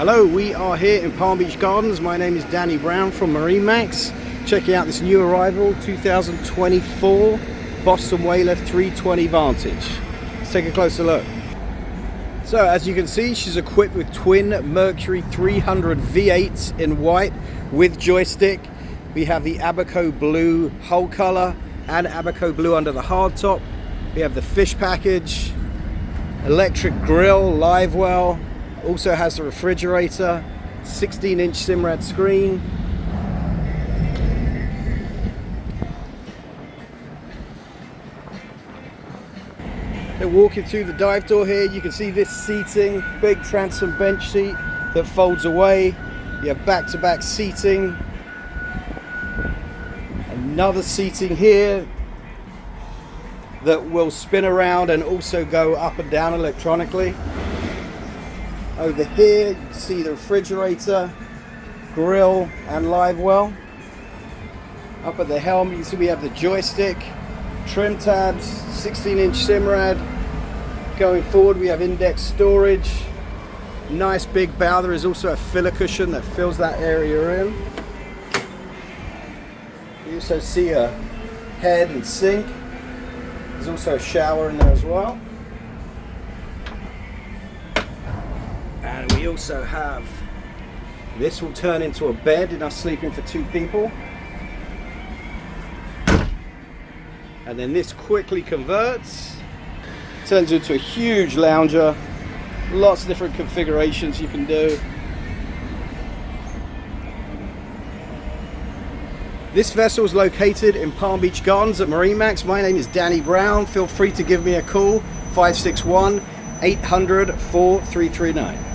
Hello, we are here in Palm Beach Gardens. My name is Danny Brown from MarineMax. Checking out this new arrival, 2024 Boston Whaler 320 Vantage. Let's take a closer look. So as you can see, she's equipped with twin Mercury 300 V8s in white with joystick. We have the Abaco blue hull color and Abaco blue under the hardtop. We have the fish package, electric grill, live well, also has the refrigerator, 16-inch Simrad screen. Then walking through the dive door here, you can see this seating, big transom bench seat that folds away. You have back-to-back seating. Another seating here that will spin around and also go up and down electronically. Over here, you can see the refrigerator, grill, and live well. Up at the helm, you can see we have the joystick, trim tabs, 16-inch Simrad. Going forward, we have index storage, nice big bow. There is also a filler cushion that fills that area in. You also see a head and sink. There's also a shower in there as well. And we also have, this will turn into a bed, enough sleeping for 2 people. And then this quickly converts, turns into a huge lounger. Lots of different configurations you can do. This vessel is located in Palm Beach Gardens at MarineMax. My name is Danny Brown. Feel free to give me a call, 561-800-4339.